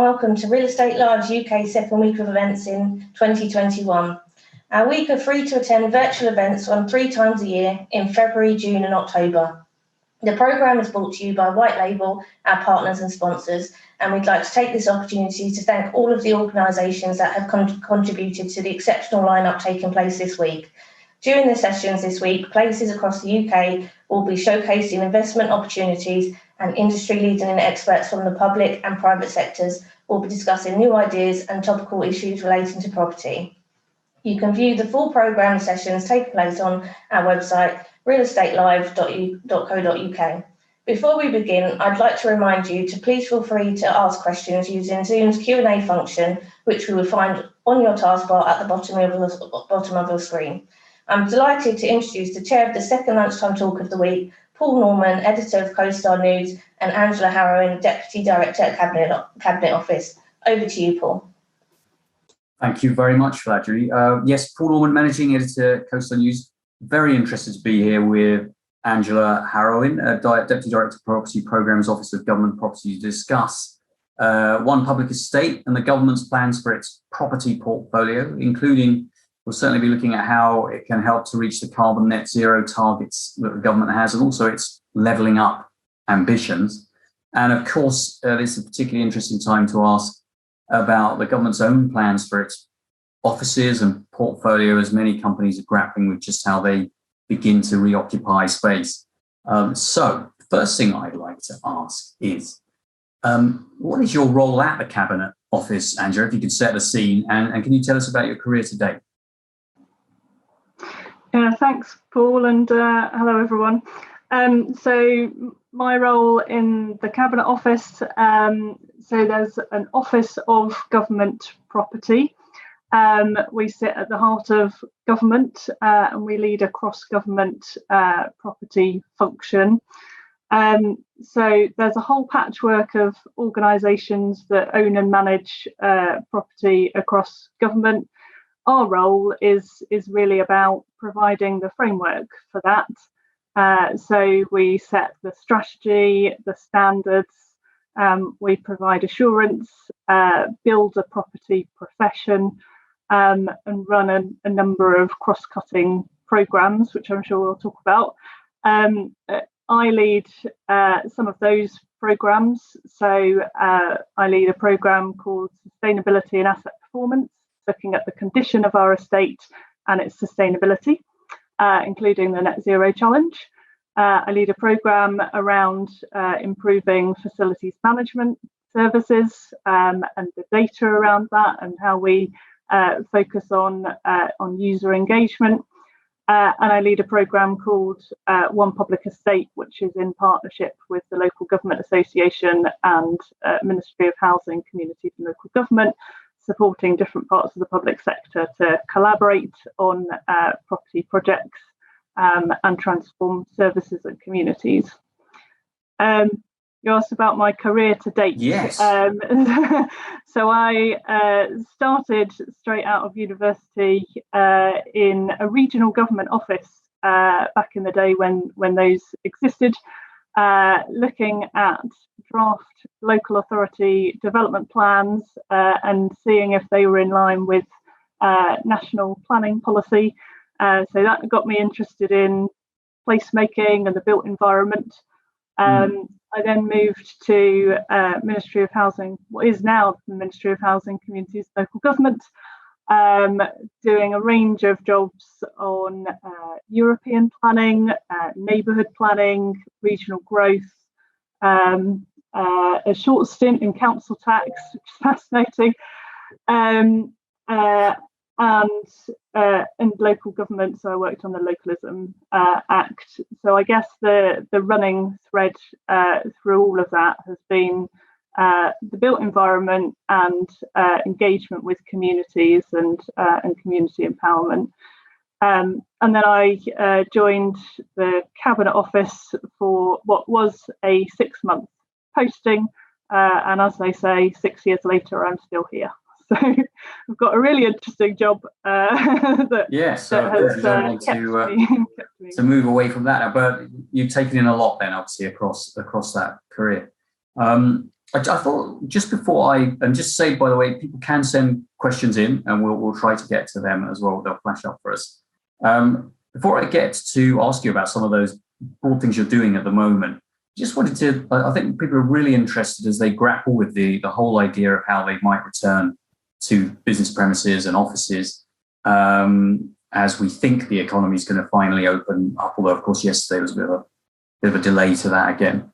welcome to Real Estate Live's UK second week of events in 2021. Our week are free to attend virtual events on 3 times a year in February, June and October. The programme is brought to you by White Label, our partners and sponsors, and we'd like to take this opportunity to thank all of the organisations that have contributed to the exceptional lineup taking place this week. During the sessions this week, places across the UK will be showcasing investment opportunities, and industry leading experts from the public and private sectors will be discussing new ideas and topical issues relating to property. You can view the full programme sessions taking place on our website, realestatelive.co.uk. Before we begin, I'd like to remind you to please feel free to ask questions using Zoom's Q&A function, which we will find on your taskbar at the bottom of your screen. I'm delighted to introduce the chair of the second lunchtime talk of the week, Paul Norman, editor of CoStar News, and Angela Harrowing, deputy director at Cabinet Office. Over to you, Paul. Thank you very much for that, Julie. Yes, Paul Norman, managing editor at CoStar News. Very interested to be here with Angela Harrowing, deputy director of Property Programmes, Office of Government Property, to discuss One Public Estate and the government's plans for its property portfolio, including we'll certainly be looking at how it can help to reach the carbon net zero targets that the government has, and also its levelling up ambitions. And of course, this is a particularly interesting time to ask about the government's own plans for its offices and portfolio, as many companies are grappling with just how they begin to reoccupy space. So first thing I'd like to ask is, what is your role at the Cabinet Office, Angela, if you could set the scene, and can you tell us about your career to date? Thanks, Paul, and hello, everyone. So my role in the Cabinet Office, so there's an Office of Government Property. We sit at the heart of government and we lead a cross-government property function. So there's a whole patchwork of organisations that own and manage property across government. Our role is really about providing the framework for that. So we set the strategy, the standards, we provide assurance, build a property profession, and run a number of cross-cutting programmes, which I'm sure we'll talk about. I lead some of those programmes. So I lead a programme called Sustainability and Asset Performance, looking at the condition of our estate and its sustainability, including the Net Zero Challenge. I lead a programme around improving facilities management services and the data around that, and how we focus on user engagement. And I lead a programme called One Public Estate, which is in partnership with the Local Government Association and Ministry of Housing, Communities and Local Government, supporting different parts of the public sector to collaborate on property projects and transform services and communities. You asked about my career to date. Yes. So I started straight out of university in a regional government office back in the day when those existed, looking at draft local authority development plans and seeing if they were in line with national planning policy. So that got me interested in placemaking and the built environment. I then moved to Ministry of Housing, what is now the Ministry of Housing, Communities and Local Government, doing a range of jobs on European planning, neighbourhood planning, regional growth, a short stint in council tax, which is fascinating, and local government. So I worked on the Localism Act. So I guess the running thread through all of that has been the built environment and engagement with communities and community empowerment. And then I joined the Cabinet Office for what was a 6-month posting, and as they say, 6 years later, I'm still here. So I've got a really interesting job that has kept me. To move away from that, but you've taken in a lot then, obviously, across that career. I thought just before and just say, by the way, people can send questions in and we'll try to get to them as well. They'll flash up for us. Before I get to ask you about some of those broad things you're doing at the moment, just wanted to, I think people are really interested as they grapple with the whole idea of how they might return to business premises and offices as we think the economy is going to finally open up, although of course yesterday was a bit of a delay to that again.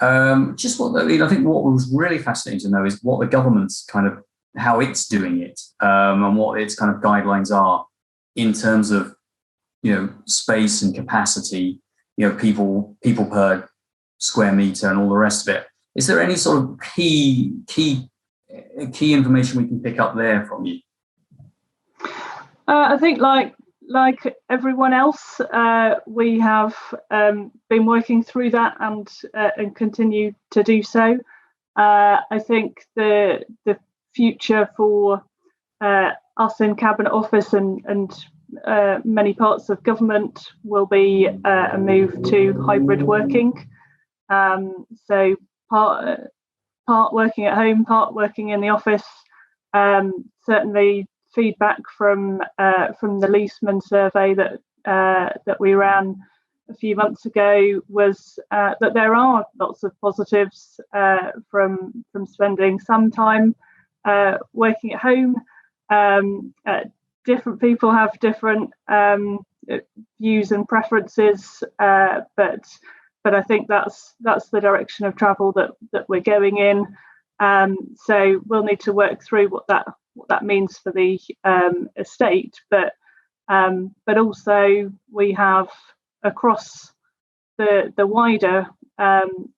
I think what was really fascinating to know is what the government's kind of, how it's doing it and what its kind of guidelines are in terms of, space and capacity, people per square meter and all the rest of it. Is there any sort of key information we can pick up there from you? I think like everyone else, we have been working through that and continue to do so. I think the future for us in Cabinet Office and many parts of government will be a move to hybrid working. So part working at home, part working in the office. Certainly, feedback from the Leesman survey that we ran a few months ago was that there are lots of positives from spending some time working at home. Different people have different views and preferences, but I think that's the direction of travel that we're going in. So we'll need to work through what that means for the estate, but also we have across the wider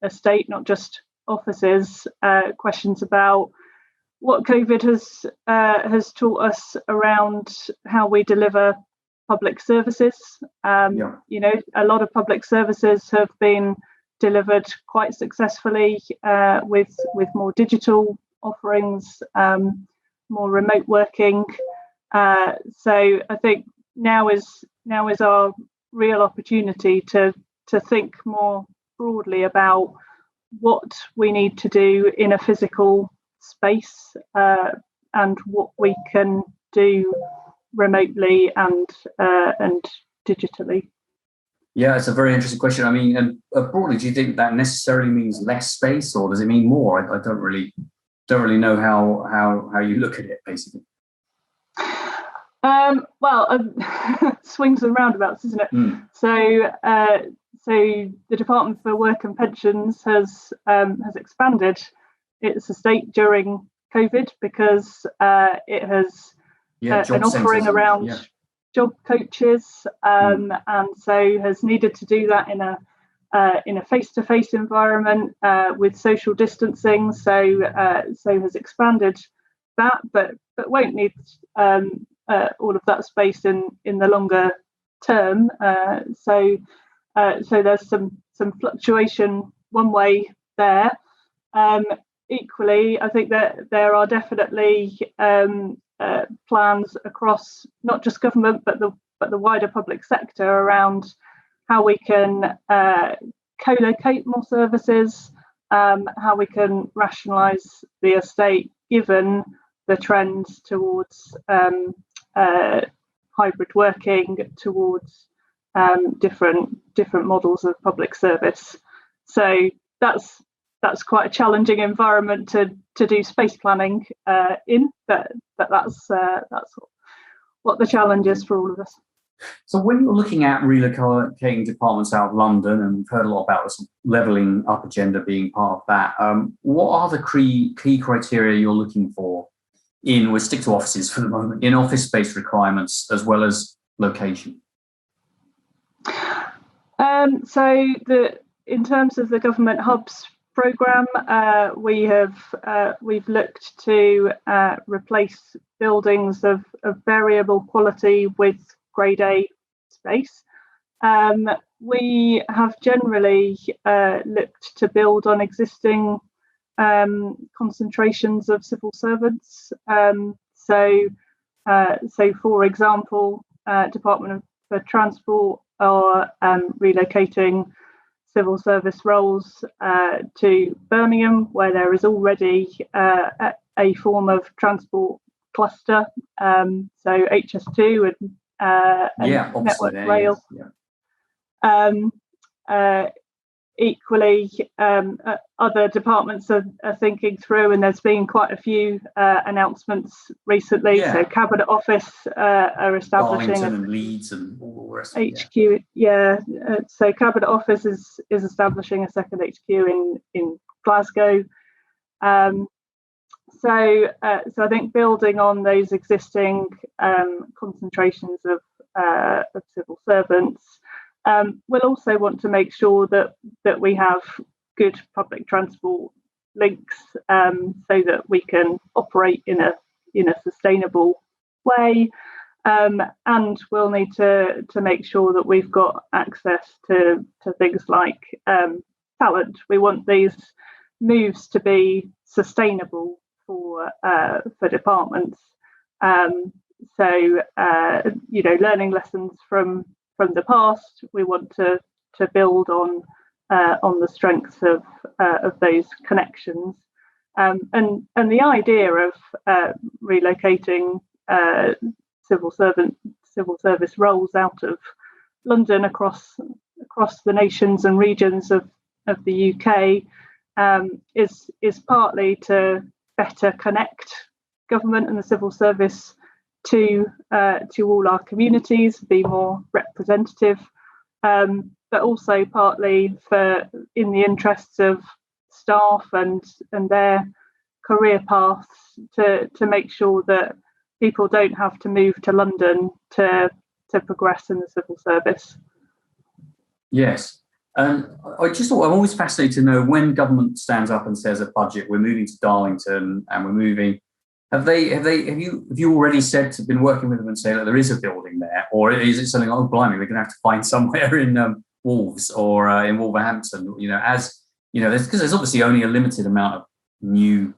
estate, not just offices, questions about what COVID has taught us around how we deliver public services. A lot of public services have been delivered quite successfully with more digital offerings, more remote working. So I think now is our real opportunity to think more broadly about what we need to do in a physical space and what we can do remotely and digitally. Yeah, it's a very interesting question. I mean, and broadly, do you think that necessarily means less space, or does it mean more? I don't really know how you look at it, basically. Swings and roundabouts, isn't it? So the Department for Work and Pensions has expanded its estate during COVID because it has an offering around job coaches, and so has needed to do that in a face-to-face environment with social distancing. So has expanded that, but won't need all of that space in the longer term. So there's some fluctuation one way there. Equally, I think that there are definitely plans across not just government but the wider public sector around how we can co-locate more services, how we can rationalise the estate given the trends towards hybrid working, towards different models of public service. So that's quite a challenging environment to do space planning in, but that's what the challenge is for all of us. So when you're looking at relocating departments out of London, and we've heard a lot about this levelling up agenda being part of that, what are the key criteria you're looking for we'll stick to offices for the moment, in office space requirements as well as location? In terms of the government hubs programme, we've looked to replace buildings of variable quality with Grade A space. We have generally looked to build on existing concentrations of civil servants. So for example, Department for Transport are relocating civil service roles to Birmingham, where there is already a form of transport cluster, so HS2 and Network Rail. Equally, other departments are thinking through, and there's been quite a few announcements recently. So Cabinet Office are establishing Darlington and Leeds and all the rest of it, HQ. So Cabinet Office is establishing a second HQ in Glasgow. So I think building on those existing concentrations of civil servants, we'll also want to make sure that we have good public transport links, so that we can operate in a sustainable way, and we'll need to make sure that we've got access to things like talent. We want these moves to be sustainable for departments. So learning lessons from the past, we want to build on the strengths of those connections, and the idea of relocating civil service roles out of London across the nations and regions of the UK is partly to better connect government and the civil service to all our communities, be more representative, but also partly in the interests of staff and their career paths, to make sure that people don't have to move to London to progress in the civil service. Yes. I just thought, I'm always fascinated to know, when government stands up and says a budget, we're moving to Darlington and we're moving, have you already been working with them and say that there is a building there, or is it something, oh blimey, we're going to have to find somewhere in Wolves or in Wolverhampton, as because there's obviously only a limited amount of new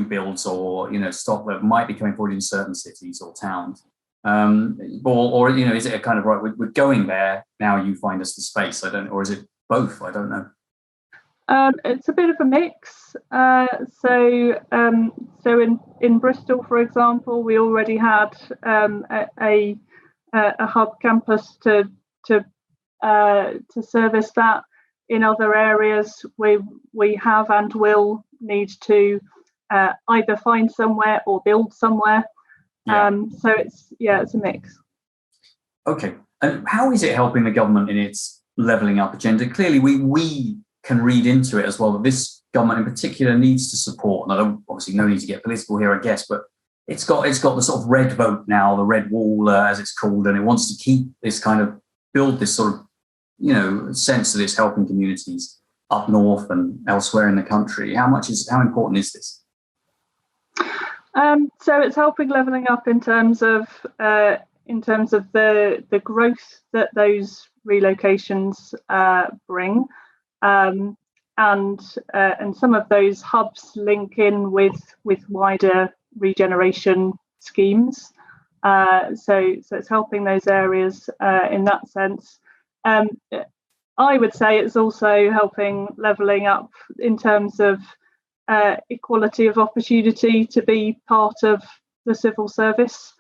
builds or stock that might be coming forward in certain cities or towns, or is it a kind of, right, we're going there now, you find us the space? Or is it both? I don't know. It's a bit of a mix. So in Bristol, for example, we already had a hub campus to service that. In other areas, we have and will need to either find somewhere or build somewhere. So it's a mix. Okay, and how is it helping the government in its levelling up agenda? Clearly, we can read into it as well that this government in particular needs to support, and obviously no need to get political here, I guess, but it's got the sort of red vote now, the red wall as it's called, and it wants to keep this kind of, build this sort of sense that it's helping communities up north and elsewhere in the country. How important is this? So it's helping levelling up in terms of the growth that those relocations bring, and some of those hubs link in with wider regeneration schemes. So it's helping those areas in that sense. I would say it's also helping levelling up in terms of equality of opportunity to be part of the civil service.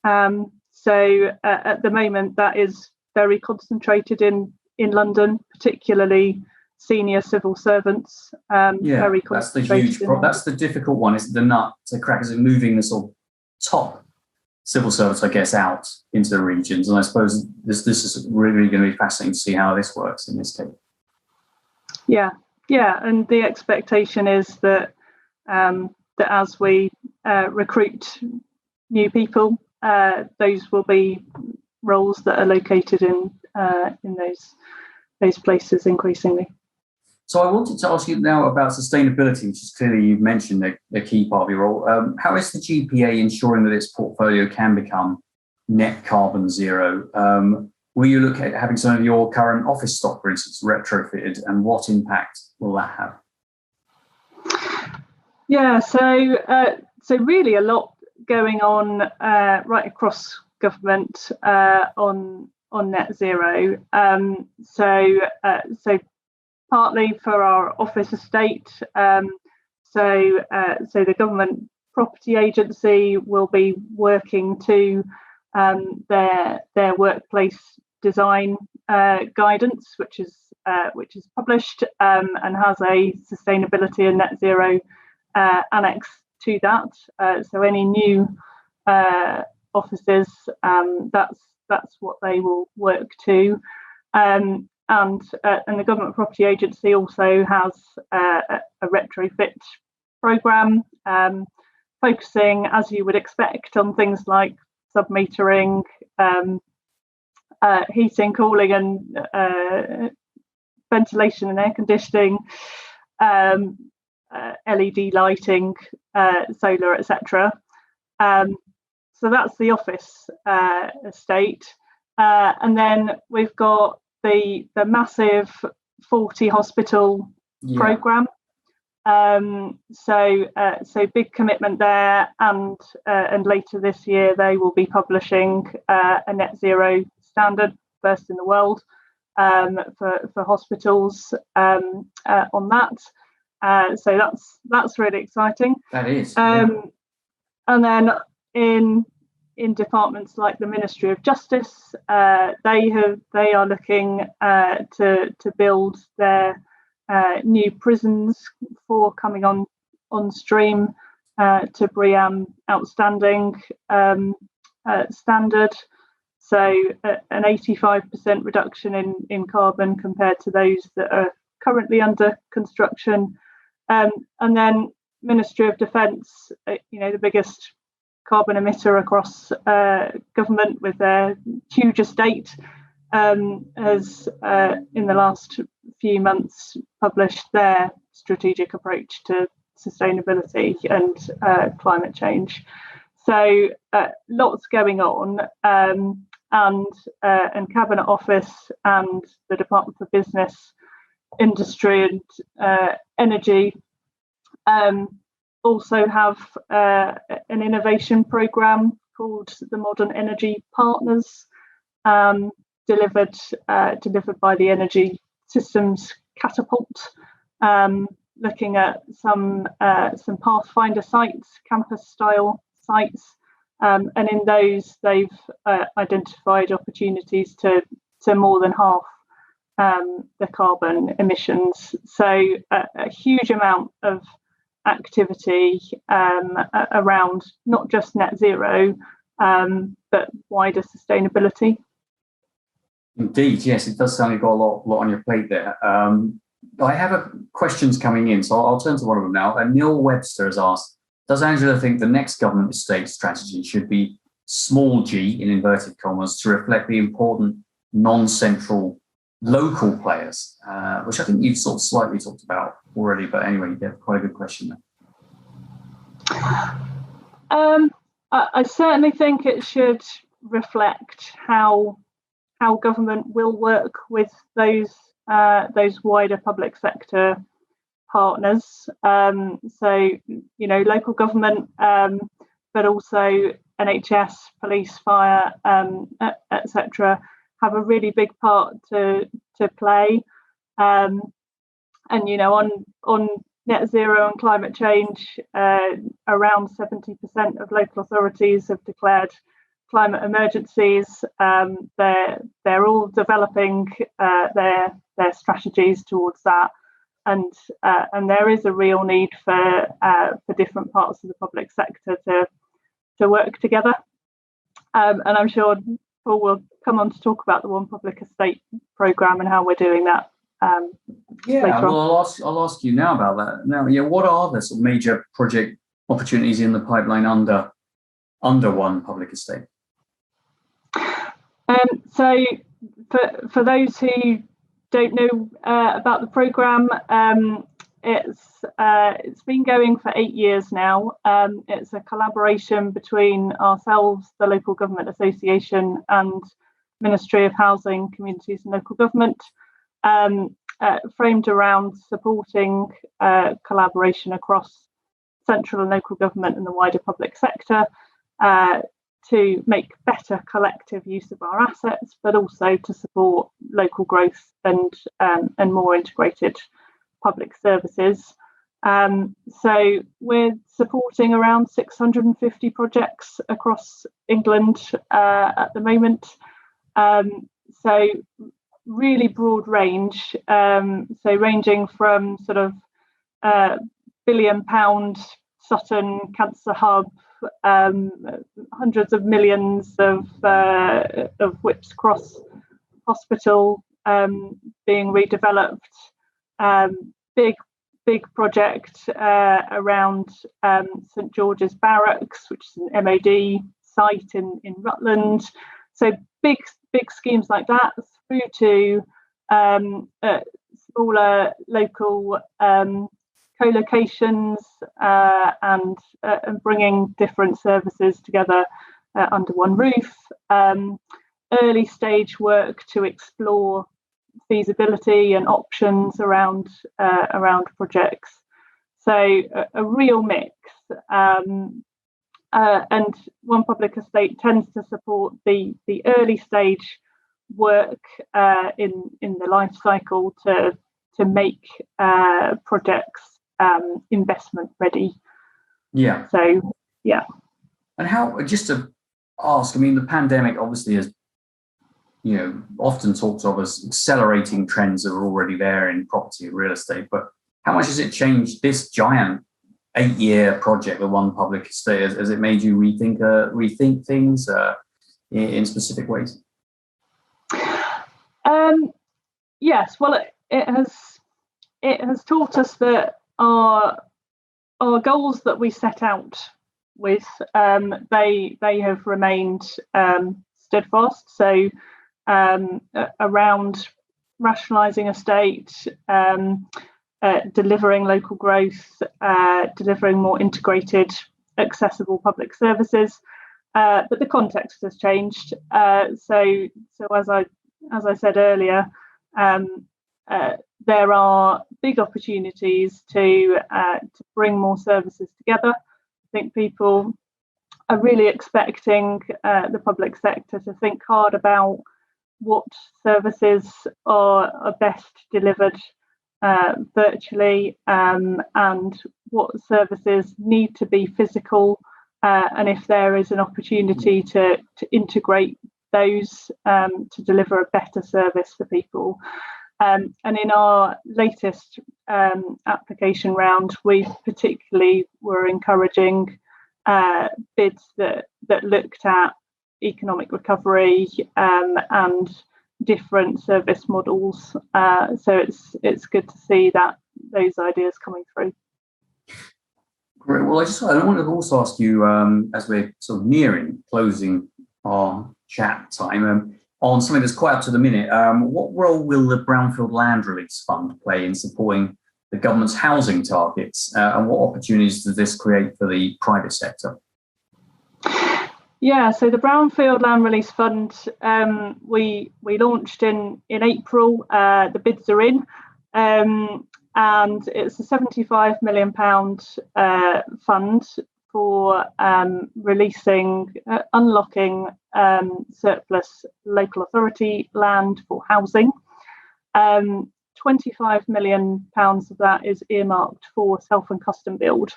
So at the moment, that is very concentrated in London, particularly senior civil servants. Very that's the huge that's the difficult one, is the nut to crack, is it moving the sort of top civil servants, I guess, out into the regions. And I suppose this is really going to be fascinating to see how this works in this case. Yeah, and the expectation is that as we recruit new people, those will be roles that are located in those places increasingly. So I wanted to ask you now about sustainability, which is clearly, you've mentioned, a key part of your role. How is the GPA ensuring that its portfolio can become net carbon zero? Will you look at having some of your current office stock, for instance, retrofitted, and what impact will that have? Yeah, so really a lot going on right across government on net zero. So partly for our office estate. So the Government Property Agency will be working to their workplace design guidance, which is published and has a sustainability and net zero annex to that. So any new offices, that's what they will work to. And the Government Property Agency also has a retrofit programme, focusing, as you would expect, on things like sub-metering, heating, cooling and ventilation and air conditioning, LED lighting, solar, etc. So that's the office estate. And then we've got the massive 40 hospital programme. So big commitment there, and later this year they will be publishing a net zero standard, first in the world, for hospitals on that. So that's really exciting. That is. And then in departments like the Ministry of Justice, they are looking to build their new prisons for coming on stream to BREEAM outstanding standard. So an 85% reduction in carbon compared to those that are currently under construction. And then Ministry of Defence, the biggest carbon emitter across government with their huge estate, has in the last few months published their strategic approach to sustainability and climate change. So lots going on, and Cabinet Office and the Department for Business, Industry and Energy also have an innovation programme called the Modern Energy Partners, delivered by the Energy Systems Catapult, looking at some Pathfinder sites, campus-style sites, and in those they've identified opportunities to more than half the carbon emissions. So a huge amount of activity around not just net zero, but wider sustainability. Indeed, yes, it does sound like you've got a lot on your plate there. I have questions coming in, so I'll turn to one of them now. Neil Webster has asked, does Angela think the next government estate strategy should be small g, in inverted commas, to reflect the important non-central local players, which I think you've sort of slightly talked about already, but anyway, you have quite a good question there. I certainly think it should reflect how government will work with those wider public sector partners. So local government, but also NHS, police, fire, etc. have a really big part to play. And on net zero and climate change, around 70% of local authorities have declared climate emergencies. They're all developing their strategies towards that, and there is a real need for different parts of the public sector to work together. And I'm sure Paul will come on to talk about the One Public Estate programme and how we're doing that. I'll ask you now about that. Now, what are the sort of major project opportunities in the pipeline under One Public Estate? So, for those who don't know about the programme, it's been going for 8 years now. It's a collaboration between ourselves, the Local Government Association, and Ministry of Housing, Communities and Local Government, framed around supporting collaboration across central and local government and the wider public sector to make better collective use of our assets, but also to support local growth and more integrated public services. So we're supporting around 650 projects across England at the moment. So really broad range. So ranging from sort of £1 billion Sutton Cancer Hub, hundreds of millions of Whipps Cross Hospital being redeveloped, big project around St George's Barracks, which is an MOD site in Rutland. So big schemes like that, through to smaller local co-locations and bringing different services together under one roof. Early stage work to explore feasibility and options around projects. So a real mix. And One Public Estate tends to support the early stage work in the life cycle to make projects investment ready. Yeah. So yeah. And how, just to ask, I mean, the pandemic obviously has, often talked of as accelerating trends that are already there in property and real estate, but how much has it changed this giant 8-year project, the One Public Estate? Has it made you rethink things in specific ways? Yes, well, it has taught us that our goals that we set out with, they have remained steadfast. So around rationalising estate, delivering local growth, delivering more integrated, accessible public services, but the context has changed. So as I said earlier, there are big opportunities to bring more services together. I think people are really expecting the public sector to think hard about what services are best delivered virtually, and what services need to be physical, and if there is an opportunity to integrate those to deliver a better service for people. And in our latest application round, we particularly were encouraging bids that looked at economic recovery and different service models. So it's good to see that those ideas coming through. Great. Well, I wanted to also ask you, as we're sort of closing our chat time, on something that's quite up to the minute. What role will the Brownfield Land Release Fund play in supporting the government's housing targets, and what opportunities does this create for the private sector? Yeah, so the Brownfield Land Release Fund, we launched in April. The bids are in, and it's a £75 million fund for unlocking surplus local authority land for housing. £25 million of that is earmarked for self and custom build.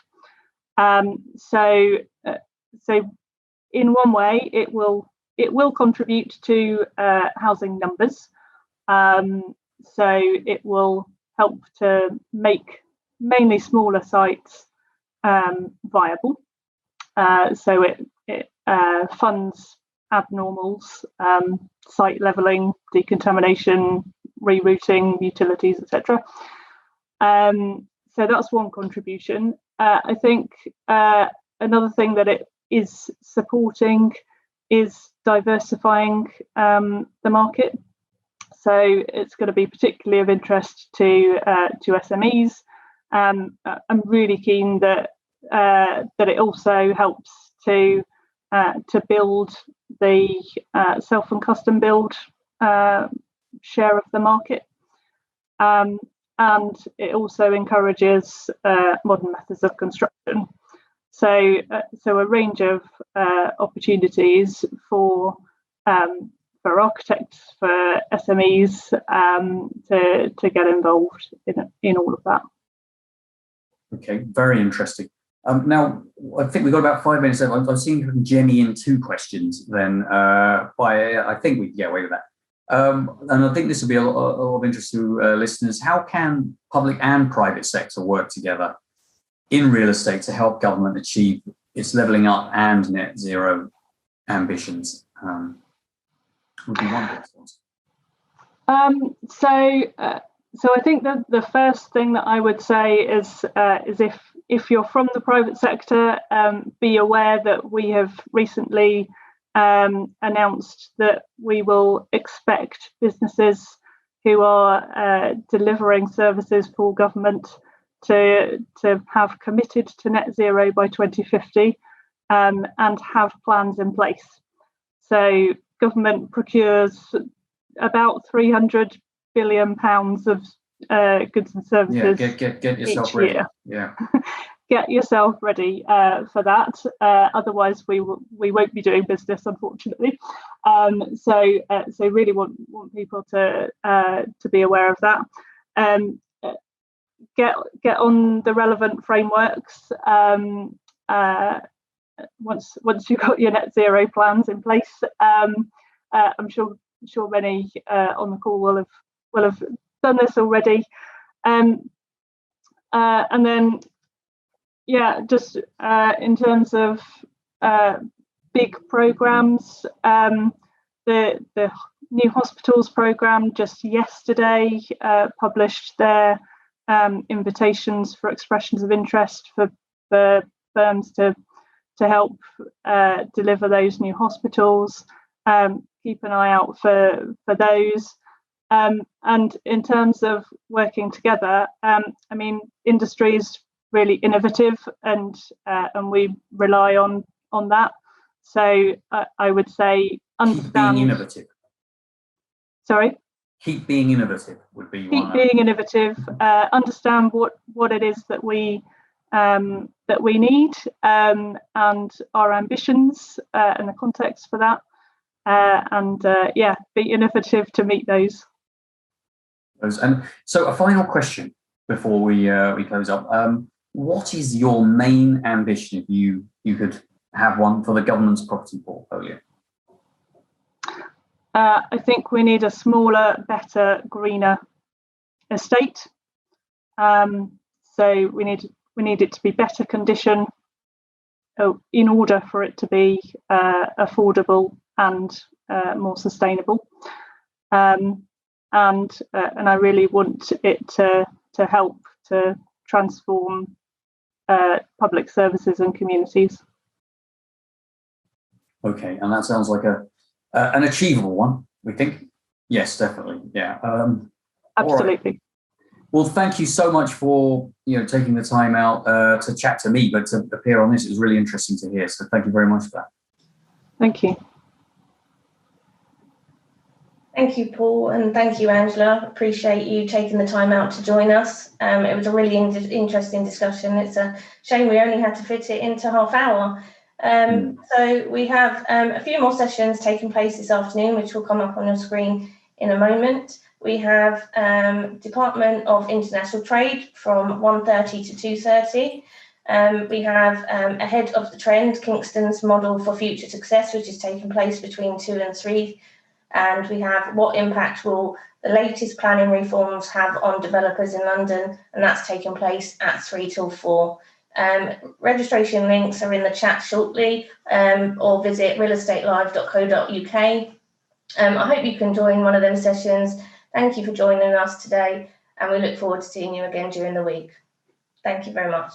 So in one way, it will contribute to housing numbers. So it will help to make mainly smaller sites viable. So it funds abnormals, site levelling, decontamination, rerouting, utilities, etc. So that's one contribution. I think another thing that it is supporting is diversifying the market. So it's going to be particularly of interest to SMEs. I'm really keen that it also helps to build the self and custom build share of the market, and it also encourages modern methods of construction. So a range of opportunities for architects, for SMEs to get involved in all of that. Okay, very interesting. Now, I think we've got about 5 minutes left. I'm seeing if we can jemmy in 2 questions then. I think we can get away with that. And I think this will be a lot of interest to listeners. How can public and private sector work together in real estate to help government achieve its levelling up and net zero ambitions? Would be one response. So I think that the first thing that I would say is if you're from the private sector, be aware that we have recently announced that we will expect businesses who are delivering services for government to have committed to net zero by 2050 and have plans in place. So government procures about £300 billion of goods and services. Get yourself ready. Year. Yeah. Get yourself ready for that. Otherwise, we won't be doing business, unfortunately. So really want people to be aware of that. Get on the relevant frameworks. Once you've got your net zero plans in place, I'm sure many on the call will have done this already. And then, just in terms of big programs, the new hospitals program just yesterday published their invitations for expressions of interest for firms to help deliver those new hospitals. Keep an eye out for those. And in terms of working together, industry is really innovative, and we rely on that. So I would say understand. Keep being innovative. Sorry. Keep being innovative would be one. Keep being innovative. Understand what it is that we need and our ambitions and the context for that. Be innovative to meet those. And so a final question before we close up. What is your main ambition if you could have one for the government's property portfolio? I think we need a smaller, better, greener estate. So we need it to be better condition in order for it to be affordable and more sustainable. And I really want it to help to transform public services and communities. Okay, and that sounds like an achievable one, we think. Yes, definitely. Yeah. Absolutely. Right. Well, thank you so much for taking the time out to chat to me, but to appear on this. It was really interesting to hear. So thank you very much for that. Thank you. Thank you, Paul, and thank you, Angela. Appreciate you taking the time out to join us. It was a really interesting discussion. It's a shame we only had to fit it into half hour. So we have a few more sessions taking place this afternoon, which will come up on your screen in a moment. We have Department of International Trade from 1:30 to 2:30. We have Ahead of the Trend, Kingston's Model for Future Success, which is taking place between 2 and 3. And we have What Impact Will the Latest Planning Reforms Have on Developers in London? And that's taking place at 3 till 4. Registration links are in the chat shortly, or visit realestatelive.co.uk. I hope you can join one of them sessions. Thank you for joining us today, and we look forward to seeing you again during the week. Thank you very much.